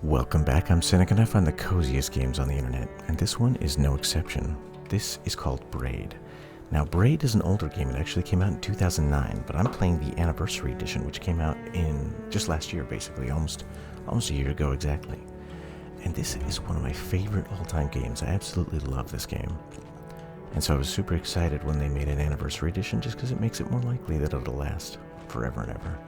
Welcome back, I'm Cynic and I find the coziest games on the internet, and this one is no exception. This is called Braid. Now, Braid is an older game. It actually came out in 2009, but I'm playing the Anniversary Edition, which came out in just last year, basically, almost a year ago exactly. And this is one of my favorite all-time games. I absolutely love this game. And so I was super excited when they made an Anniversary Edition, just because it makes it more likely that it'll last forever and ever.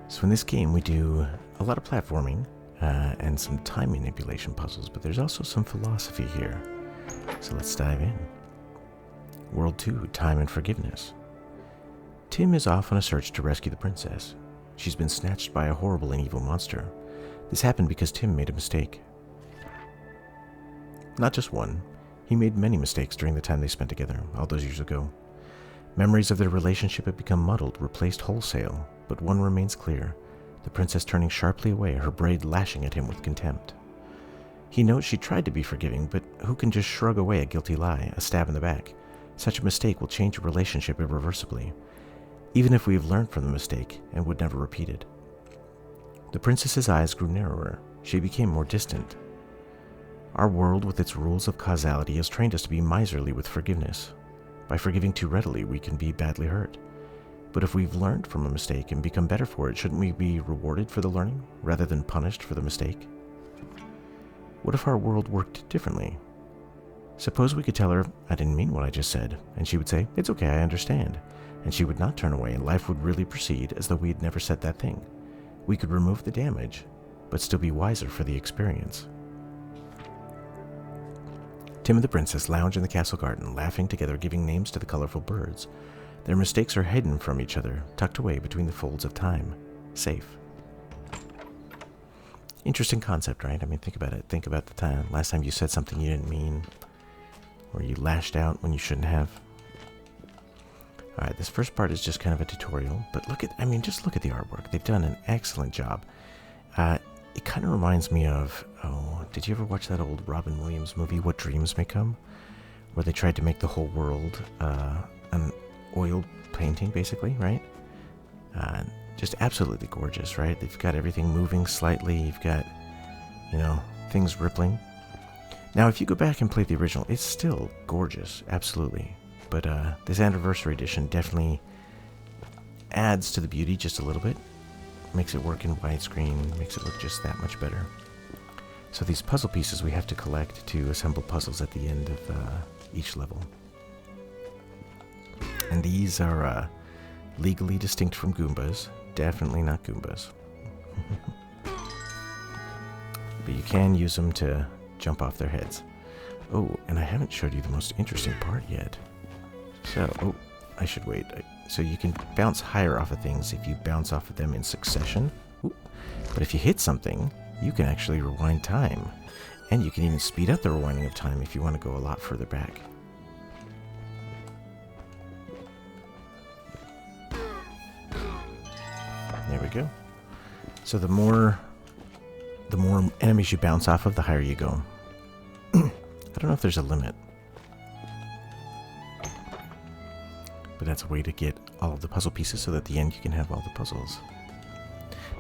So in this game, we do a lot of platforming and some time manipulation puzzles, but there's also some philosophy here. So let's dive in. World 2, Time and Forgiveness. Tim is off on a search to rescue the princess. She's been snatched by a horrible and evil monster. This happened because Tim made a mistake. Not just one. He made many mistakes during the time they spent together, all those years ago. Memories of their relationship have become muddled, replaced wholesale, but one remains clear. The princess turning sharply away, her braid lashing at him with contempt. He knows she tried to be forgiving, but who can just shrug away a guilty lie, a stab in the back? Such a mistake will change a relationship irreversibly, even if we have learned from the mistake and would never repeat it. The princess's eyes grew narrower. She became more distant. Our world, with its rules of causality, has trained us to be miserly with forgiveness. By forgiving too readily, we can be badly hurt. But if we've learned from a mistake and become better for it, shouldn't we be rewarded for the learning, rather than punished for the mistake? What if our world worked differently? Suppose we could tell her, I didn't mean what I just said, and she would say, it's okay, I understand. And she would not turn away, and life would really proceed as though we had never said that thing. We could remove the damage, but still be wiser for the experience. Tim and the princess lounge in the castle garden, laughing together, giving names to the colorful birds. Their mistakes are hidden from each other, tucked away between the folds of time. Safe. Interesting concept, right? I mean, think about it. Think about the time, last time you said something you didn't mean, or you lashed out when you shouldn't have. Alright, this first part is just kind of a tutorial, but just look at the artwork. They've done an excellent job. It kind of reminds me of, did you ever watch that old Robin Williams movie, What Dreams May Come? Where they tried to make the whole world an oil painting, basically, right? Just absolutely gorgeous, right? They've got everything moving slightly. You've got, things rippling. Now, if you go back and play the original, it's still gorgeous, absolutely. But this Anniversary Edition definitely adds to the beauty just a little bit. Makes it work in widescreen, makes it look just that much better. So these puzzle pieces we have to collect to assemble puzzles at the end of each level. And these are legally distinct from Goombas. Definitely not Goombas. But you can use them to jump off their heads. Oh, and I haven't showed you the most interesting part yet. So, I should wait. So you can bounce higher off of things if you bounce off of them in succession. Ooh. But if you hit something, you can actually rewind time. And you can even speed up the rewinding of time if you want to go a lot further back. There we go. So the more enemies you bounce off of, the higher you go. I don't know if there's a limit. But that's a way to get all of the puzzle pieces so that at the end you can have all the puzzles.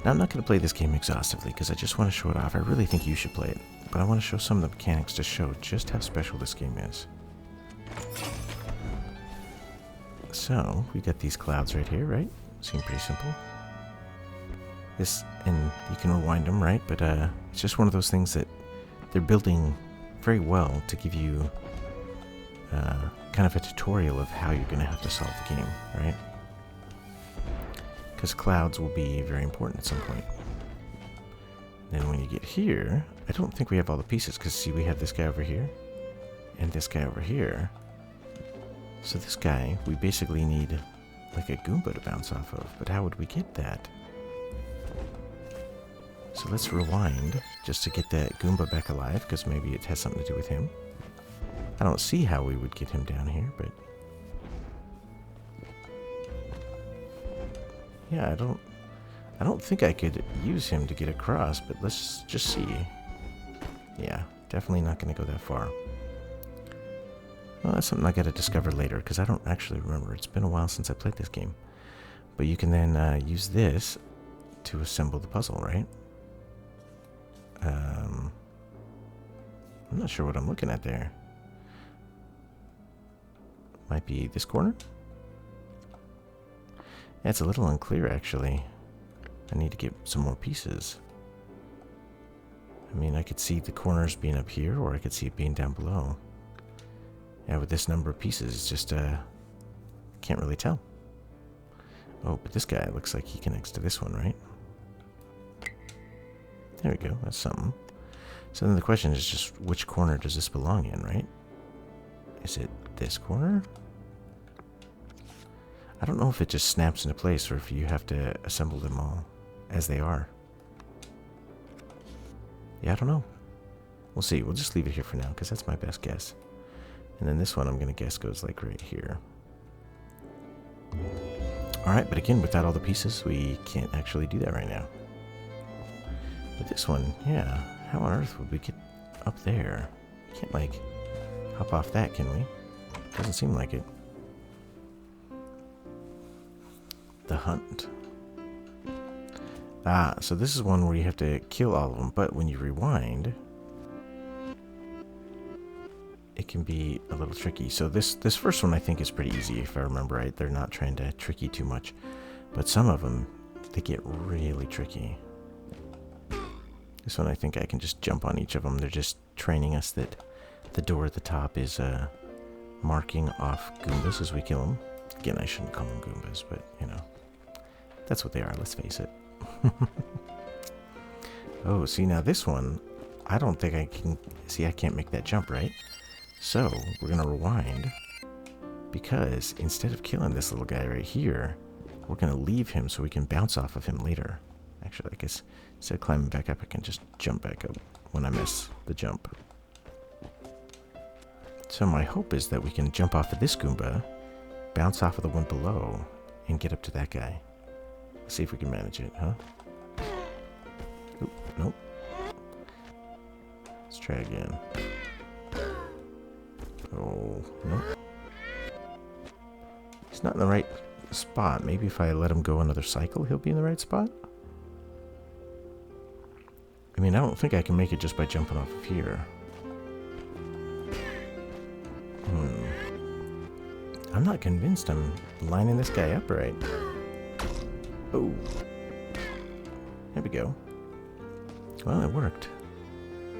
Now, I'm not going to play this game exhaustively because I just want to show it off. I really think you should play it. But I want to show some of the mechanics to show just how special this game is. So, we got these clouds right here, right? Seem pretty simple. And you can rewind them, right? But it's just one of those things that they're building very well to give you kind of a tutorial of how you're going to have to solve the game, right? Because clouds will be very important at some point. Then when you get here, I don't think we have all the pieces, because see, we have this guy over here, and this guy over here. So this guy, we basically need like a Goomba to bounce off of, but how would we get that? So let's rewind just to get that Goomba back alive, because maybe it has something to do with him. I don't see how we would get him down here, but yeah, I don't think I could use him to get across, but let's just see. Yeah, definitely not going to go that far. Well, that's something I got to discover later, because I don't actually remember. It's been a while since I played this game. But you can then use this to assemble the puzzle, right? I'm not sure what I'm looking at there. Might be this corner? Yeah, it's a little unclear, actually. I need to get some more pieces. I mean, I could see the corners being up here, or I could see it being down below. Yeah, with this number of pieces, it's just, can't really tell. Oh, but this guy looks like he connects to this one, right? There we go, that's something. So then the question is just, which corner does this belong in, right? Is it this corner? I don't know if it just snaps into place or if you have to assemble them all as they are. Yeah, I don't know. We'll see. We'll just leave it here for now because that's my best guess. And then this one I'm going to guess goes like right here. Alright, but again, without all the pieces, we can't actually do that right now. But this one, yeah, how on earth would we get up there? We can't, like, hop off that, can we? Doesn't seem like it. The hunt. Ah, so this is one where you have to kill all of them, but when you rewind, it can be a little tricky. So this first one I think is pretty easy, if I remember right. They're not trying to trick you too much. But some of them, they get really tricky. This one I think I can just jump on each of them. They're just training us that the door at the top is marking off Goombas as we kill them. Again, I shouldn't call them Goombas, but, you know, that's what they are, let's face it. Oh, see, now this one, I don't think I can... See, I can't make that jump, right? So, we're going to rewind, because instead of killing this little guy right here, we're going to leave him so we can bounce off of him later. Actually, I guess instead of climbing back up, I can just jump back up when I miss the jump. So my hope is that we can jump off of this Goomba, bounce off of the one below, and get up to that guy. Let's see if we can manage it, huh? Oop, nope. Let's try again. Oh, nope. He's not in the right spot. Maybe if I let him go another cycle, he'll be in the right spot? I mean, I don't think I can make it just by jumping off of here. I'm not convinced I'm lining this guy up right. Oh. There we go. Well, it worked.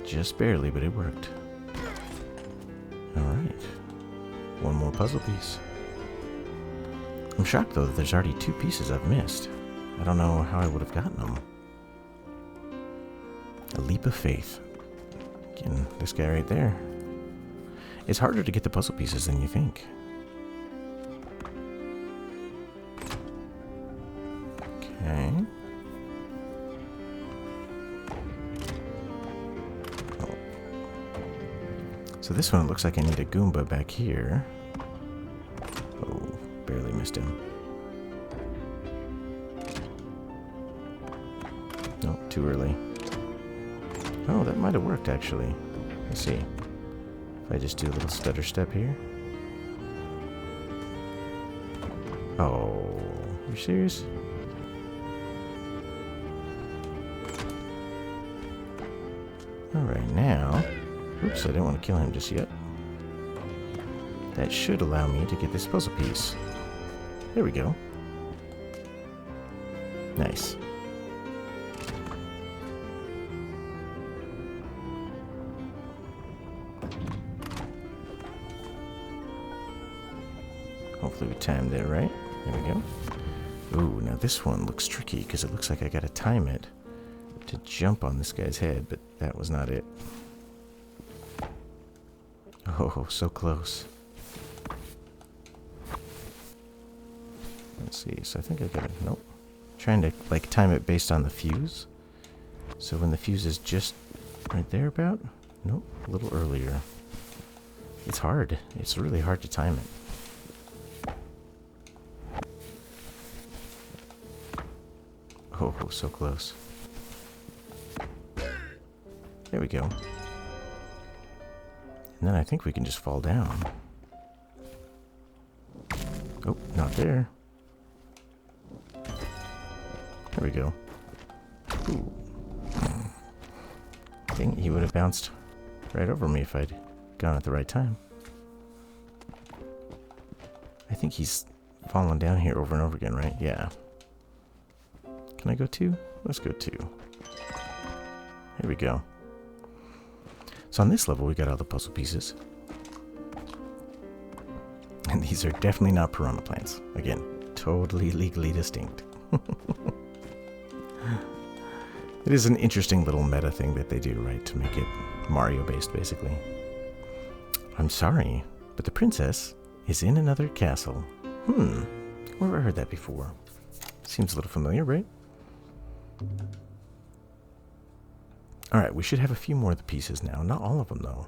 Just barely, but it worked. Alright. One more puzzle piece. I'm shocked, though, that there's already 2 pieces I've missed. I don't know how I would have gotten them. A leap of faith. Again, this guy right there. It's harder to get the puzzle pieces than you think. Okay. Oh. So this one looks like I need a Goomba back here. Oh, barely missed him. No, too early. Oh, that might have worked actually. Let's see. If I just do a little stutter step here. Oh, you serious? Alright, now... Oops, I didn't want to kill him just yet. That should allow me to get this puzzle piece. There we go. Nice. Hopefully we timed it right. There we go. Ooh, now this one looks tricky because it looks like I gotta time it to jump on this guy's head, but that was not it. Oh, so close. Let's see, so I think I got it. Nope. Trying to, like, time it based on the fuse. So when the fuse is just right there about? Nope, a little earlier. It's hard. It's really hard to time it. Oh, so close. There we go. And then I think we can just fall down. Oh, not there. There we go. Ooh. anything, he would have bounced right over me if I'd gone at the right time. I think he's fallen down here over and over again, right? Yeah. Can I go 2? Let's go 2. Here we go. So on this level, we got all the puzzle pieces. And these are definitely not piranha plants. Again, totally legally distinct. It is an interesting little meta thing that they do, right? To make it Mario-based, basically. I'm sorry, but the princess is in another castle. Where have I heard that before? Seems a little familiar, right? Alright, we should have a few more of the pieces now. Not all of them, though.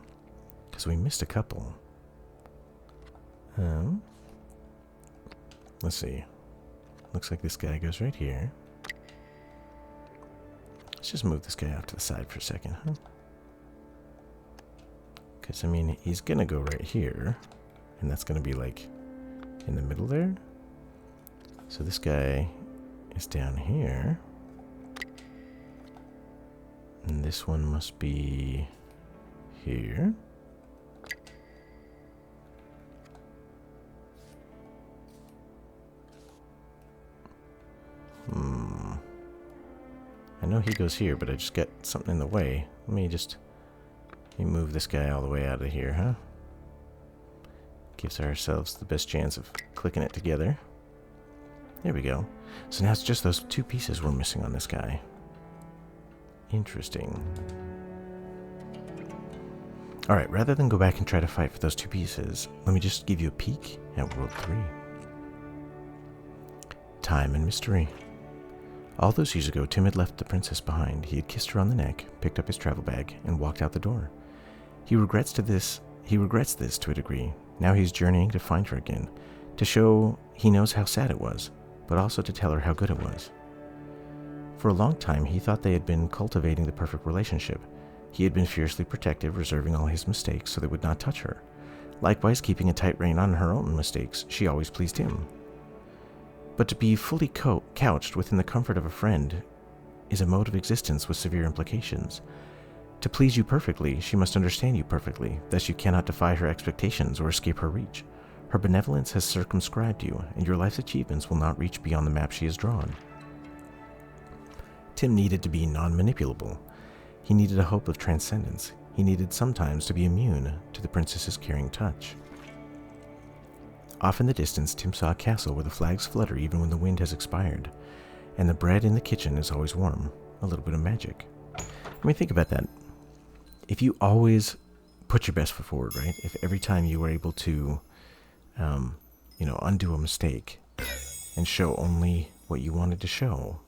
Because we missed a couple. Let's see. Looks like this guy goes right here. Let's just move this guy off to the side for a second, huh? Because, I mean, he's going to go right here. And that's going to be, like, in the middle there. So this guy is down here. And this one must be here. I know he goes here, but I just got something in the way. Let me move this guy all the way out of here, huh? Gives ourselves the best chance of clicking it together. There we go. So now it's just those 2 pieces we're missing on this guy. Interesting. Alright, rather than go back and try to fight for those 2 pieces, let me just give you a peek at World 3. Time and mystery. All those years ago, Tim had left the princess behind. He had kissed her on the neck, picked up his travel bag, and walked out the door. He regrets this to a degree. Now he's journeying to find her again, to show he knows how sad it was, but also to tell her how good it was. For a long time, he thought they had been cultivating the perfect relationship. He had been fiercely protective, reserving all his mistakes so they would not touch her. Likewise, keeping a tight rein on her own mistakes, she always pleased him. But to be fully couched within the comfort of a friend is a mode of existence with severe implications. To please you perfectly, she must understand you perfectly, thus you cannot defy her expectations or escape her reach. Her benevolence has circumscribed you, and your life's achievements will not reach beyond the map she has drawn. Tim needed to be non-manipulable. He needed a hope of transcendence. He needed sometimes to be immune to the princess's caring touch. Off in the distance, Tim saw a castle where the flags flutter even when the wind has expired, and the bread in the kitchen is always warm. A little bit of magic. I mean, think about that. If you always put your best foot forward, right? If every time you were able to, undo a mistake and show only what you wanted to show,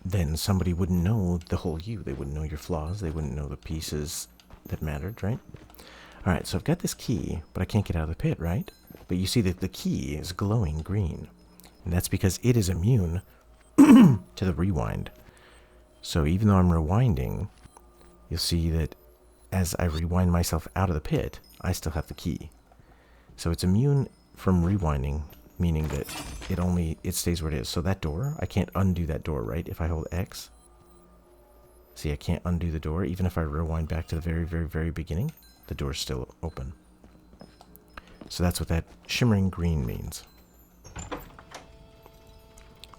then somebody wouldn't know the whole you. They wouldn't know your flaws. They wouldn't know the pieces that mattered, right? Alright, so I've got this key, but I can't get out of the pit, right? But you see that the key is glowing green. And that's because it is immune to the rewind. So even though I'm rewinding, you'll see that as I rewind myself out of the pit, I still have the key. So it's immune from rewinding, meaning that it stays where it is. So that door, I can't undo that door, right? If I hold X. See, I can't undo the door. Even if I rewind back to the very, very, very beginning, the door's still open. So that's what that shimmering green means.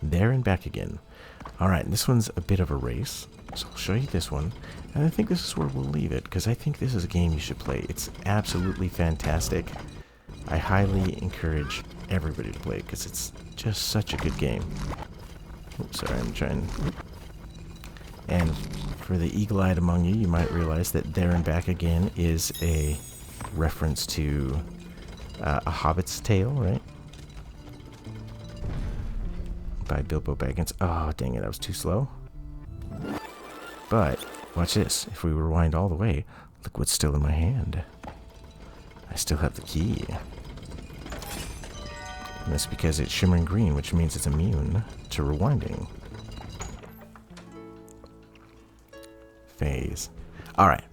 There and back again. Alright, this one's a bit of a race. So I'll show you this one. And I think this is where we'll leave it, because I think this is a game you should play. It's absolutely fantastic. I highly encourage everybody to play it, because it's just such a good game. Oops, sorry, I'm trying. And for the eagle-eyed among you, you might realize that There and Back Again is a reference to A Hobbit's Tale, right? By Bilbo Baggins. Oh, dang it, that was too slow. But, watch this. If we rewind all the way, look what's still in my hand. I still have the key. And that's because it's shimmering green, which means it's immune to rewinding. Phase. Alright.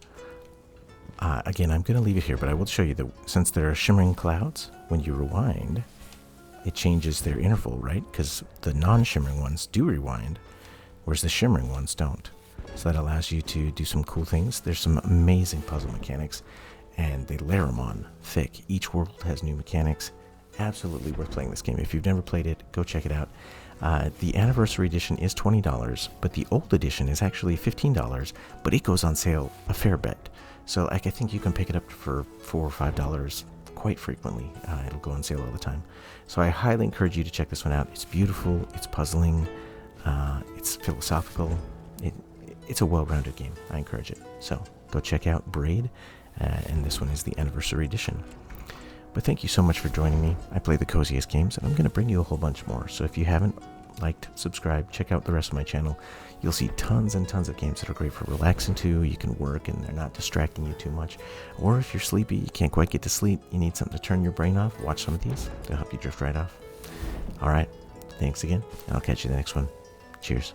Again, I'm going to leave it here, but I will show you that since there are shimmering clouds, when you rewind, it changes their interval, right? Because the non-shimmering ones do rewind, whereas the shimmering ones don't. So that allows you to do some cool things. There's some amazing puzzle mechanics, and they layer them on thick. Each world has new mechanics. Absolutely worth playing this game. If you've never played it, go check it out. The anniversary edition is $20, but the old edition is actually $15, but it goes on sale a fair bit. So I think you can pick it up for $4 or $5 quite frequently. It'll go on sale all the time. So I highly encourage you to check this one out. It's beautiful, it's puzzling, it's philosophical. It's a well-rounded game. I encourage it. So go check out Braid, and this one is the anniversary edition. But thank you so much for joining me. I play the coziest games, and I'm going to bring you a whole bunch more. So if you haven't liked, subscribe, check out the rest of my channel. You'll see tons and tons of games that are great for relaxing to. You can work and they're not distracting you too much. Or if you're sleepy, you can't quite get to sleep, you need something to turn your brain off, watch some of these. They'll help you drift right off. All right, thanks again. I'll catch you in the next one. Cheers.